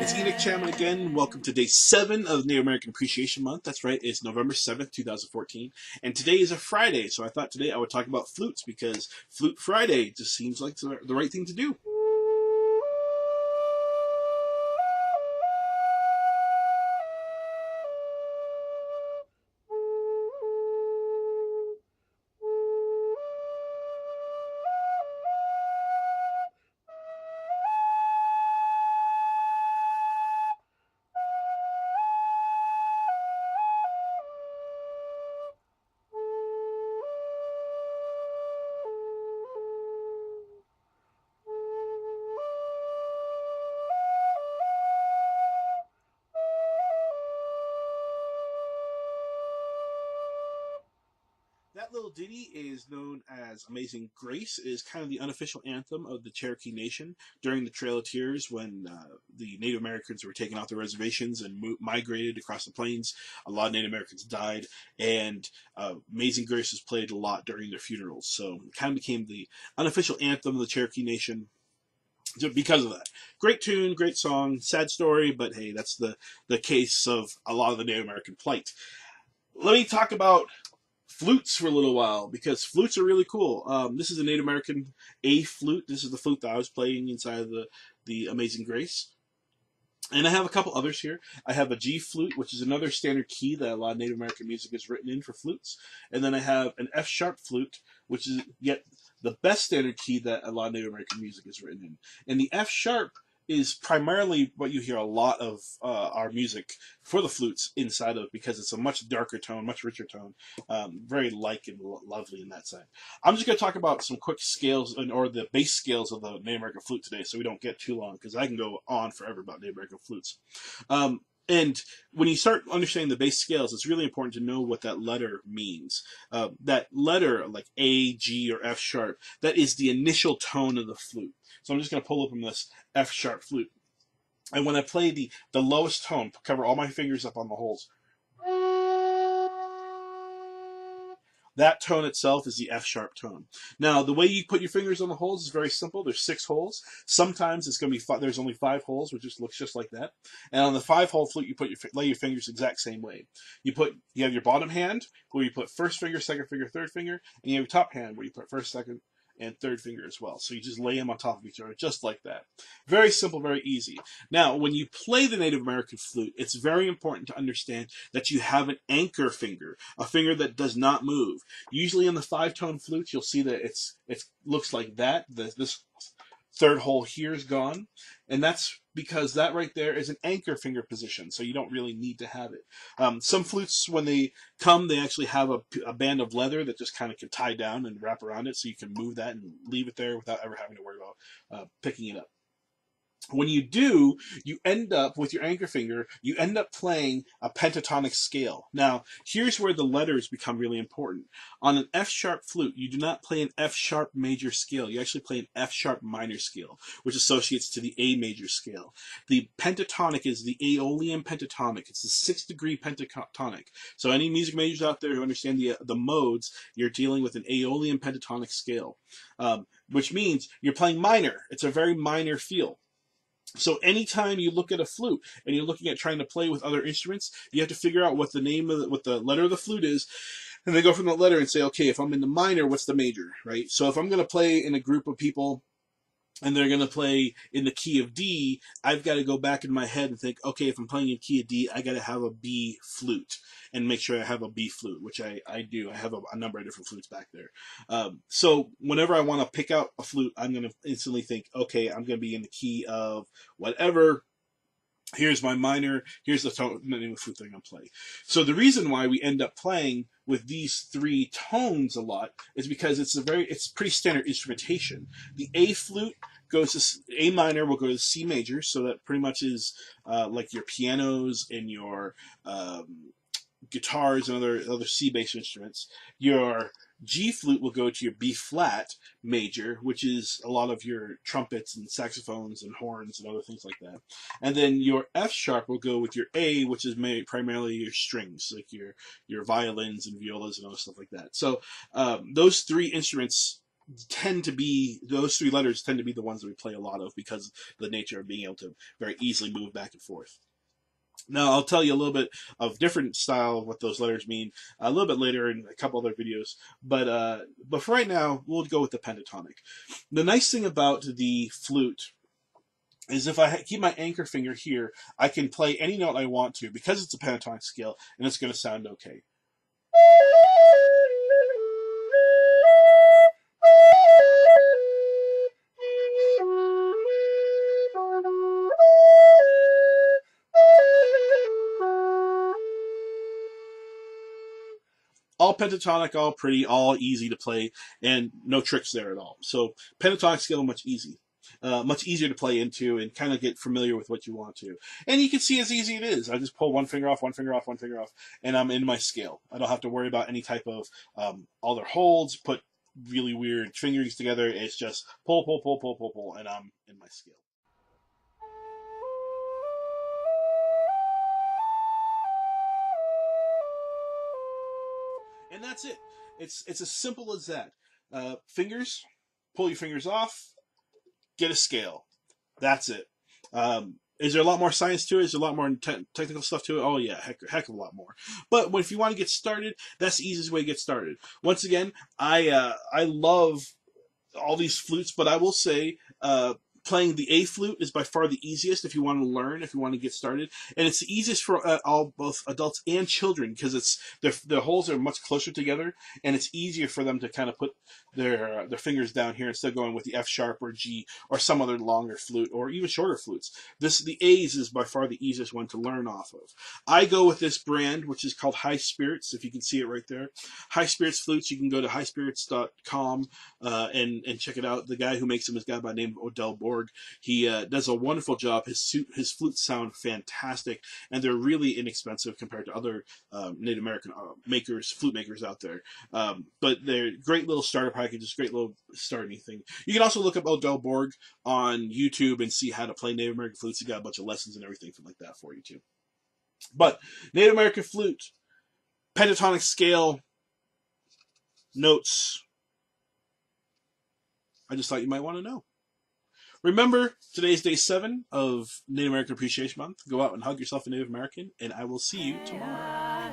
It's Enoch Chapman again. Welcome to day 7 of Native American Appreciation Month. That's right, it's November 7th, 2014. And today is a Friday, so I thought today I would talk about flutes because Flute Friday just seems like the right thing to do. That little ditty is known as Amazing Grace. It is kind of the unofficial anthem of the Cherokee Nation during the Trail of Tears when the Native Americans were taken off their reservations and migrated across the plains. A lot of Native Americans died, and Amazing Grace was played a lot during their funerals. So it kind of became the unofficial anthem of the Cherokee Nation because of that. Great tune, great song, sad story, but hey, that's the case of a lot of the Native American plight. Let me talk about flutes for a little while because flutes are really cool. This is a Native American A flute. This is the flute that I was playing inside of the Amazing Grace. And I have a couple others here. I have a G flute, which is another standard key that a lot of Native American music is written in for flutes. And then I have an F sharp flute, which is yet the best standard key that a lot of Native American music is written in. And the F sharp is primarily what you hear a lot of our music for the flutes inside of, because it's a much darker tone, much richer tone, very light and lovely in that side. I'm just going to talk about some quick scales or the bass scales of the Native American flute today, so we don't get too long, because I can go on forever about Native American flutes. And when you start understanding the bass scales, it's really important to know what that letter means. That letter, like A, G, or F sharp, that is the initial tone of the flute. So I'm just going to pull up from this F sharp flute. And when I play the lowest tone, cover all my fingers up on the holes, that tone itself is the F sharp tone. Now, the way you put your fingers on the holes is very simple. There's 6 holes. Sometimes it's going to be there's only 5 holes, which just looks just like that. And on the 5-hole flute, you lay your fingers the exact same way. You have your bottom hand where you put first finger, second finger, third finger, and you have your top hand where you put first, second, and third finger as well. So you just lay them on top of each other, just like that. Very simple, very easy. Now, when you play the Native American flute, it's very important to understand that you have an anchor finger, a finger that does not move. Usually in the 5-tone flutes, you'll see that it looks like that. This third hole here is gone, and that's because that right there is an anchor finger position, so you don't really need to have it. Some flutes, when they come, they actually have a band of leather that just kind of can tie down and wrap around it, so you can move that and leave it there without ever having to worry about picking it up. When you do, you end up, with your anchor finger, you end up playing a pentatonic scale. Now, here's where the letters become really important. On an F sharp flute, you do not play an F sharp major scale. You actually play an F sharp minor scale, which associates to the A major scale. The pentatonic is the Aeolian pentatonic. It's the 6th degree pentatonic. So any music majors out there who understand the modes, you're dealing with an Aeolian pentatonic scale, which means you're playing minor. It's a very minor feel. So anytime you look at a flute and you're looking at trying to play with other instruments, you have to figure out what what the letter of the flute is, and then go from that letter and say, okay, if I'm in the minor, what's the major, right? So if I'm going to play in a group of people and they're going to play in the key of D, I've got to go back in my head and think, okay, if I'm playing in key of D, I got to have a B flute and make sure I have a B flute, which I do. I have a number of different flutes back there. So whenever I want to pick out a flute, I'm going to instantly think, okay, I'm going to be in the key of whatever. Here's my minor, here's the name of the flute that I'm going to play. So the reason why we end up playing with these 3 tones a lot is because it's pretty standard instrumentation. The A flute goes to A minor, will go to C major, so that pretty much is like your pianos and your guitars and other C bass instruments. Your G flute will go to your B flat major, which is a lot of your trumpets and saxophones and horns and other things like that. And then your F sharp will go with your A, which is primarily your strings, like your violins and violas and other stuff like that. So those 3 instruments tend to be, those three letters tend to be the ones that we play a lot of because of the nature of being able to very easily move back and forth. Now, I'll tell you a little bit of different style of what those letters mean a little bit later in a couple other videos. But for right now, we'll go with the pentatonic. The nice thing about the flute is if I keep my anchor finger here, I can play any note I want to because it's a pentatonic scale, and it's going to sound okay. All pentatonic, all pretty, all easy to play, and no tricks there at all. So pentatonic scale much easier to play into and kind of get familiar with what you want to. And you can see as easy it is. I just pull one finger off, one finger off, one finger off, and I'm in my scale. I don't have to worry about any type of other holds, put really weird fingerings together. It's just pull, pull, pull, pull, pull, pull, and I'm in my scale. And that's it. It's as simple as that. Fingers, pull your fingers off, get a scale. That's it. Is there a lot more science to it? Is there a lot more technical stuff to it? Oh yeah, heck of a lot more. But if you want to get started, that's the easiest way to get started. Once again, I love all these flutes, but I will say playing the A flute is by far the easiest if you want to learn, if you want to get started, and it's the easiest for both adults and children because it's their holes are much closer together, and it's easier for them to kind of put their fingers down here instead of going with the F sharp or G or some other longer flute or even shorter flutes. The A's is by far the easiest one to learn off of. I go with this brand, which is called High Spirits. If you can see it right there, High Spirits flutes. You can go to highspirits.com and check it out. The guy who makes them is a guy by the name of Odell Borg. He does a wonderful job. His flutes sound fantastic, and they're really inexpensive compared to other Native American flute makers out there. But they're great little starter packages, great little starting thing. You can also look up Odell Borg on YouTube and see how to play Native American flutes. He got a bunch of lessons and everything like that for you too. But Native American flute, pentatonic scale, notes. I just thought you might want to know. Remember, today's day 7 of Native American Appreciation Month. Go out and hug yourself a Native American, and I will see you tomorrow.